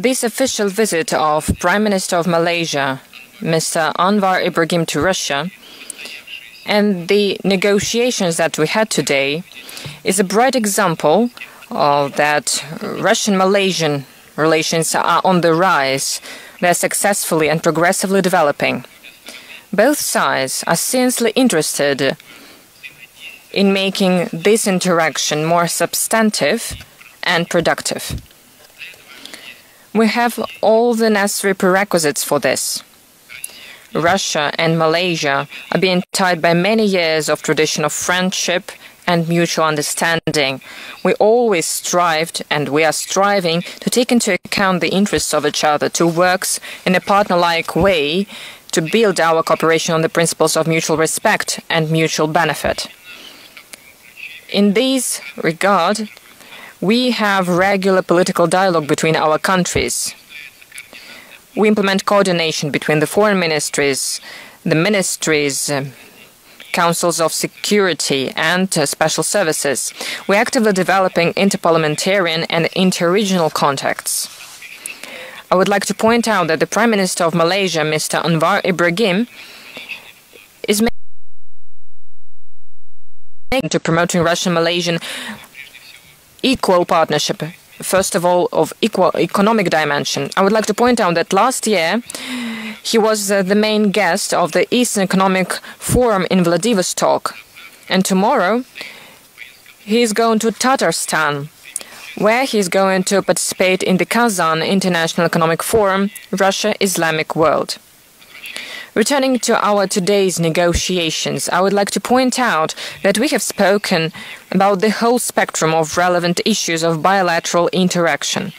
This official visit of Prime Minister of Malaysia, Mr. Anwar Ibrahim, to Russia, and the negotiations that we had today is a bright example of that Russian-Malaysian relations are on the rise. They're successfully and progressively developing. Both sides are seriously interested in making this interaction more substantive and productive. We have all the necessary prerequisites for this. Russia and Malaysia are being tied by many years of tradition of friendship and mutual understanding. We always strived, and we are striving, to take into account the interests of each other, to work in a partner-like way to build our cooperation on the principles of mutual respect and mutual benefit. In this regard, we have regular political dialogue between our countries. We implement coordination between the foreign ministries, the ministries, councils of security and special services. We're actively developing interparliamentarian and interregional contacts. I would like to point out that the Prime Minister of Malaysia, Mr. Anwar Ibrahim, is to promoting Russian-Malaysian equal partnership, first of all, of equal economic dimension. I would like to point out that last year he was the main guest of the Eastern Economic Forum in Vladivostok, and tomorrow he is going to Tatarstan, where he is going to participate in the Kazan International Economic Forum, Russia-Islamic World. Returning to our today's negotiations, I would like to point out that we have spoken about the whole spectrum of relevant issues of bilateral interaction,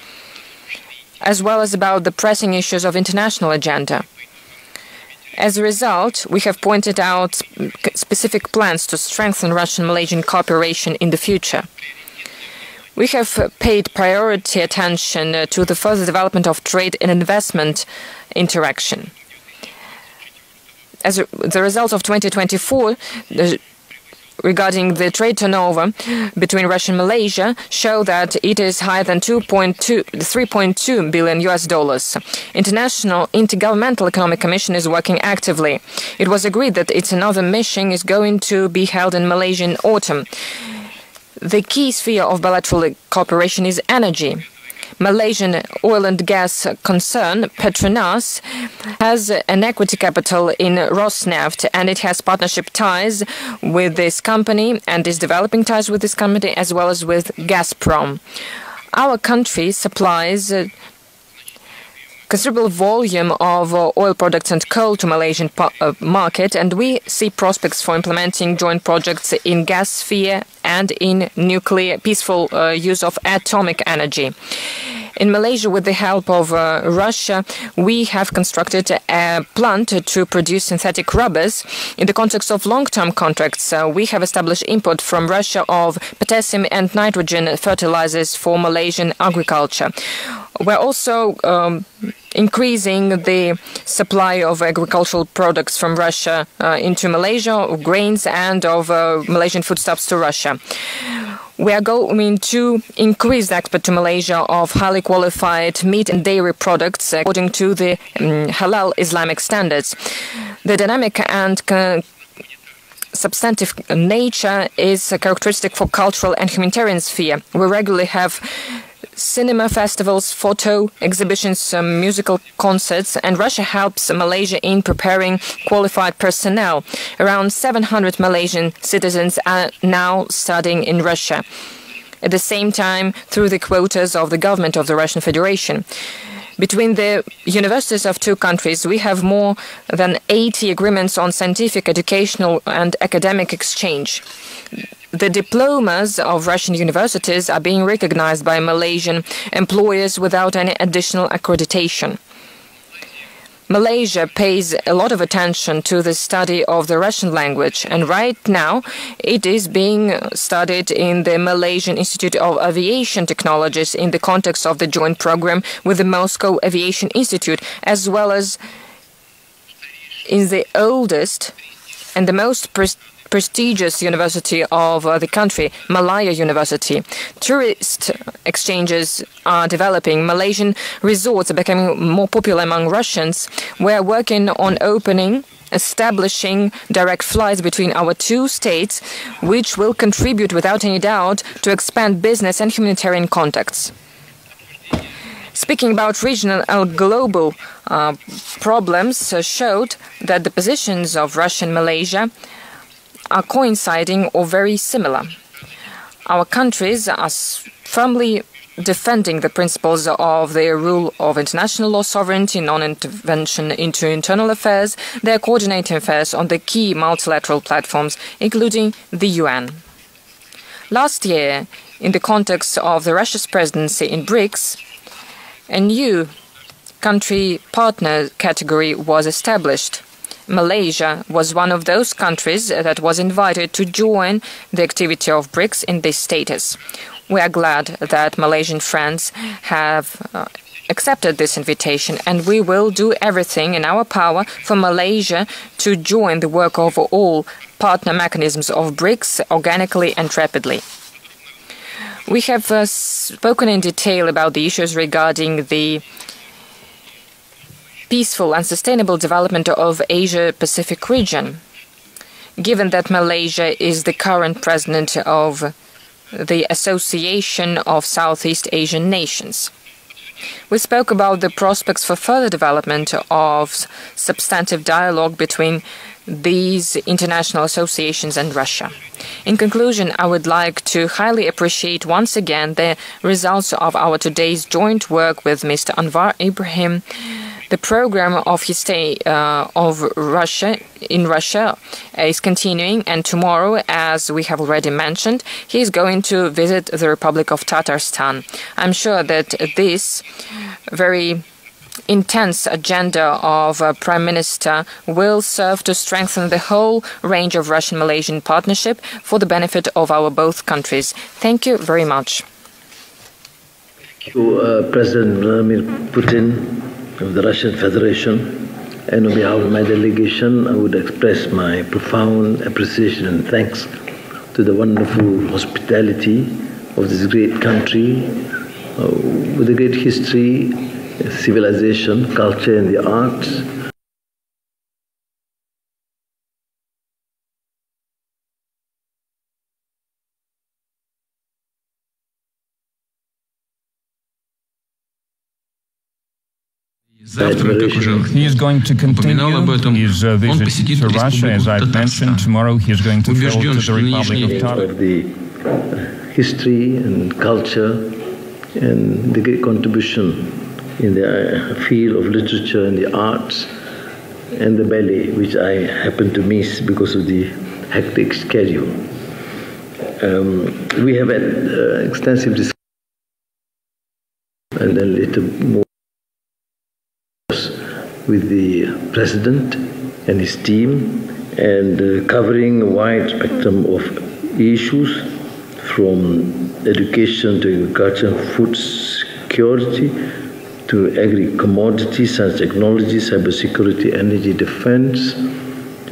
as well as about the pressing issues of international agenda. As a result, we have pointed out specific plans to strengthen Russian-Malaysian cooperation in the future. We have paid priority attention to the further development of trade and investment interaction. As the results of 2024 regarding the trade turnover between Russia and Malaysia show that it is higher than $3.2 billion. International Intergovernmental Economic Commission is working actively. It was agreed that its another mission is going to be held in Malaysia in autumn. The key sphere of bilateral cooperation is energy. Malaysian oil and gas concern, Petronas, has an equity capital in Rosneft, and it has partnership ties with this company and is developing ties with this company as well as with Gazprom. Our country supplies considerable volume of oil products and coal to Malaysian market, and we see prospects for implementing joint projects in gas sphere and in nuclear peaceful use of atomic energy. In Malaysia, with the help of Russia, we have constructed a plant to produce synthetic rubbers. In the context of long-term contracts, we have established import from Russia of potassium and nitrogen fertilizers for Malaysian agriculture. We're also increasing the supply of agricultural products from Russia into Malaysia, of grains and of Malaysian foodstuffs to Russia. We are going to increase the export to Malaysia of highly qualified meat and dairy products according to the Halal Islamic standards. The dynamic and substantive nature is a characteristic for cultural and humanitarian sphere. We regularly have cinema festivals, photo exhibitions, musical concerts, and Russia helps Malaysia in preparing qualified personnel. Around 700 Malaysian citizens are now studying in Russia. At the same time, through the quotas of the government of the Russian Federation. Between the universities of two countries, we have more than 80 agreements on scientific, educational, and academic exchange. The diplomas of Russian universities are being recognized by Malaysian employers without any additional accreditation. Malaysia pays a lot of attention to the study of the Russian language, and right now it is being studied in the Malaysian Institute of Aviation Technologies in the context of the joint program with the Moscow Aviation Institute, as well as in the oldest and the most prestigious university of the country, Malaya University. Tourist exchanges are developing. Malaysian resorts are becoming more popular among Russians. We are working on establishing direct flights between our two states, which will contribute without any doubt to expand business and humanitarian contacts. Speaking about regional and global problems showed that the positions of Russia and Malaysia are coinciding or very similar. Our countries are firmly defending the principles of the rule of international law, sovereignty, non-intervention into internal affairs. They are coordinating affairs on the key multilateral platforms, including the UN. Last year, in the context of the Russia's presidency in BRICS, a new country partner category was established. Malaysia was one of those countries that was invited to join the activity of BRICS in this status. We are glad that Malaysian friends have accepted this invitation, and we will do everything in our power for Malaysia to join the work of all partner mechanisms of BRICS organically and rapidly. We have spoken in detail about the issues regarding the peaceful and sustainable development of Asia-Pacific region. Given that Malaysia is the current president of the Association of Southeast Asian Nations, we spoke about the prospects for further development of substantive dialogue between these international associations and Russia. In conclusion, I would like to highly appreciate once again the results of our today's joint work with Mr. Anwar Ibrahim. The program of his stay in Russia is continuing, and tomorrow, as we have already mentioned, he is going to visit the Republic of Tatarstan. I'm sure that this very intense agenda of Prime Minister will serve to strengthen the whole range of Russian-Malaysian partnership for the benefit of our both countries. Thank you very much. To President Vladimir Putin of the Russian Federation, and on behalf of my delegation, I would express my profound appreciation and thanks to the wonderful hospitality of this great country with a great history, civilization, culture, and the arts. He is going to continue his visit to Russia, as I've mentioned. Tomorrow he is going to travel to the Republic of Tatarstan. The history and culture and the great contribution in the field of literature and the arts and the ballet, which I happen to miss because of the hectic schedule. We have had extensive discussion and then later more with the President and his team, and covering a wide spectrum of issues from education to agriculture, food security, to agri-commodities, science, technology, cybersecurity, energy, defense,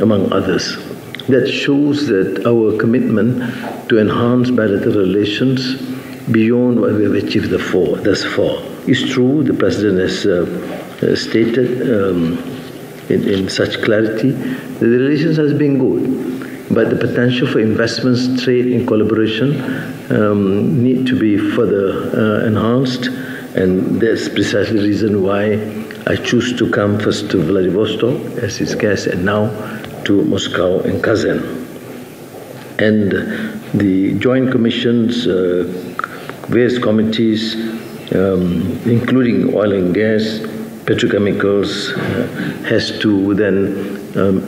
among others. That shows that our commitment to enhance bilateral relations beyond what we have achieved thus far is true. The President has stated in such clarity that the relations has been good, but the potential for investments, trade, and collaboration need to be further enhanced, and that's precisely the reason why I choose to come first to Vladivostok as his guest, and now to Moscow and Kazan. And the joint commissions, various committees, including oil and gas, petrochemicals, has to then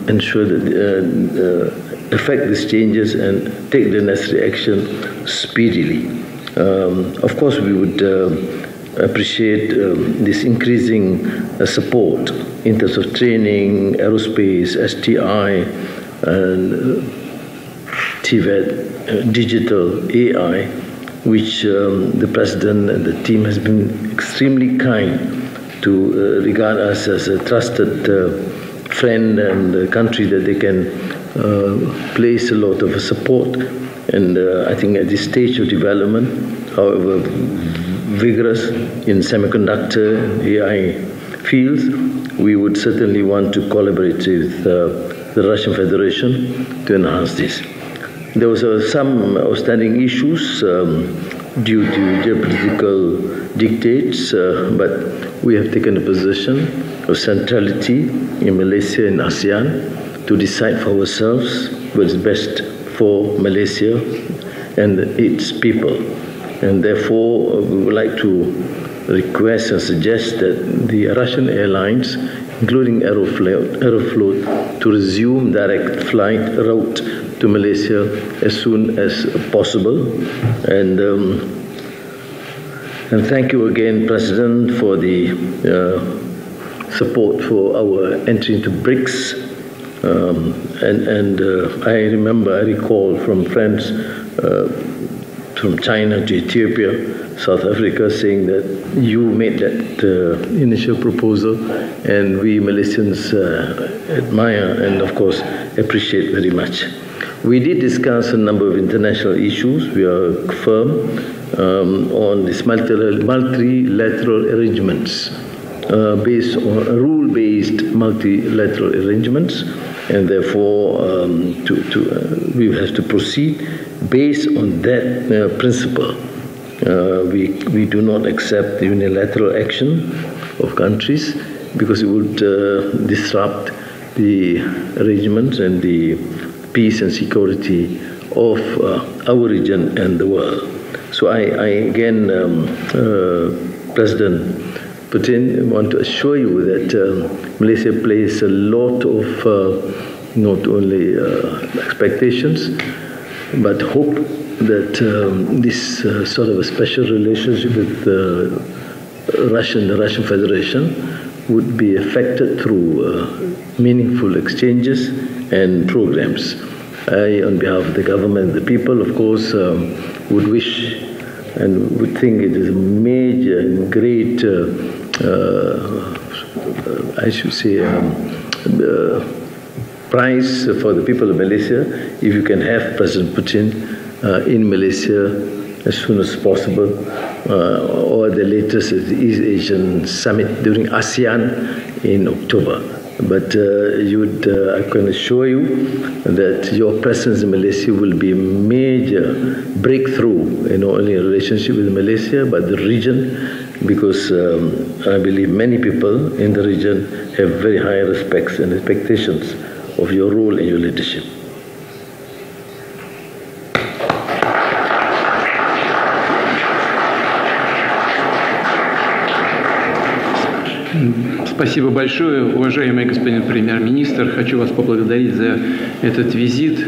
ensure that affect these changes and take the necessary action speedily. Of course, we would appreciate this increasing support in terms of training, aerospace, STI, and TVET, digital, AI, which the President and the team has been extremely kind to regard us as a trusted friend and a country that they can place a lot of support. And I think at this stage of development, however vigorous in semiconductor and AI fields, we would certainly want to collaborate with the Russian Federation to enhance this. There was some outstanding issues due to geopolitical dictates, but we have taken a position of centrality in Malaysia and ASEAN to decide for ourselves what is best for Malaysia and its people. And therefore, we would like to request and suggest that the Russian airlines, including Aeroflot, to resume direct flight route to Malaysia as soon as possible. And thank you again, President, for the support for our entry into BRICS. I recall from friends from China to Ethiopia, South Africa, saying that you made that initial proposal, and we Malaysians admire and, of course, appreciate very much. We did discuss a number of international issues. We are firm on these multilateral arrangements, based on rule-based multilateral arrangements, and therefore we have to proceed based on that principle. We do not accept unilateral action of countries because it would disrupt the arrangements and the peace and security of our region and the world. So I again, President Putin, want to assure you that Malaysia places a lot of not only expectations, but hope that this sort of a special relationship with the Russian Federation would be affected through meaningful exchanges and programs. I, on behalf of the government and the people, of course, would wish and would think it is a major and great, I should say, prize for the people of Malaysia if you can have President Putin in Malaysia as soon as possible, or the latest at the East Asian Summit during ASEAN in October. But I can assure you that your presence in Malaysia will be a major breakthrough, not only in relationship with Malaysia, but the region, because I believe many people in the region have very high respects and expectations of your role and your leadership. Спасибо большое, уважаемый господин премьер-министр. Хочу вас поблагодарить за этот визит.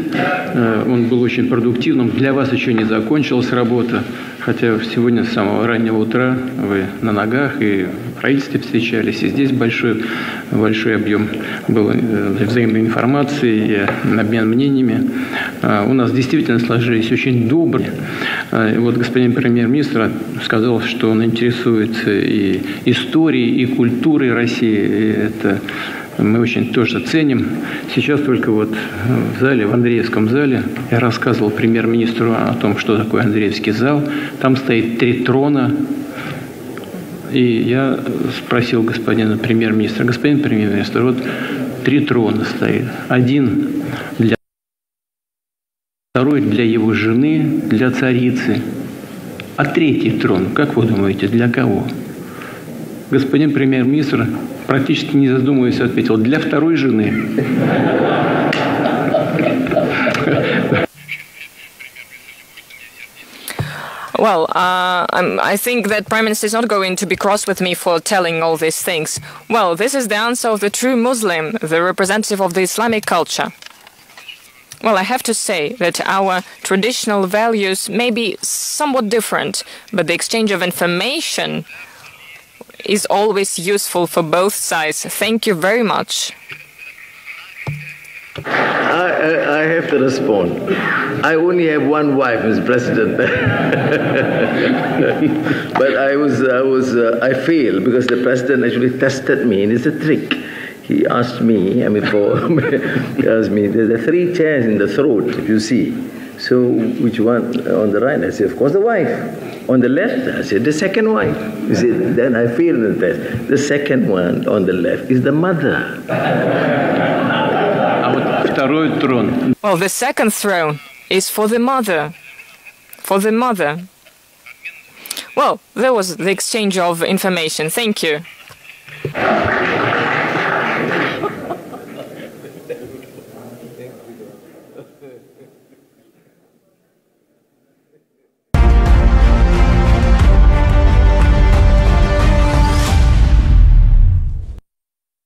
Он был очень продуктивным. Для вас еще не закончилась работа, хотя сегодня с самого раннего утра вы на ногах и в правительстве встречались, и здесь большой объем был взаимной информации и обмен мнениями. У нас действительно сложились очень добрые. Вот господин премьер-министр сказал, что он интересуется и историей, и культурой России. И это мы очень тоже ценим. Сейчас только вот в зале, в Андреевском зале, я рассказывал премьер-министру о том, что такое Андреевский зал. Там стоит 3 трона. И я спросил господина премьер-министра: господин премьер-министр, вот 3 трона стоит. Один для второй для его жены, для царицы. А 3-й трон, как вы думаете, для кого? Господин премьер-министр, практически не задумываясь, ответил: для 2-й жены. Well, I think that Prime Minister is not going to be cross with me for telling all these things. Well, this is the answer of the true Muslim, the representative of the Islamic culture. Well, I have to say that our traditional values may be somewhat different, but the exchange of information is always useful for both sides. Thank you very much. I have to respond. I only have one wife, Mr. President. But I failed because the President actually tested me, and it's a trick. he asked me, he asked me, there are 3 chairs in the throat, if you see. So which one on the right? I said, of course, the wife. On the left, I said, the second wife. You see, then I feel the best. The second one on the left is the mother. Well, the second throne is for the mother. For the mother. Well, there was the exchange of information. Thank you.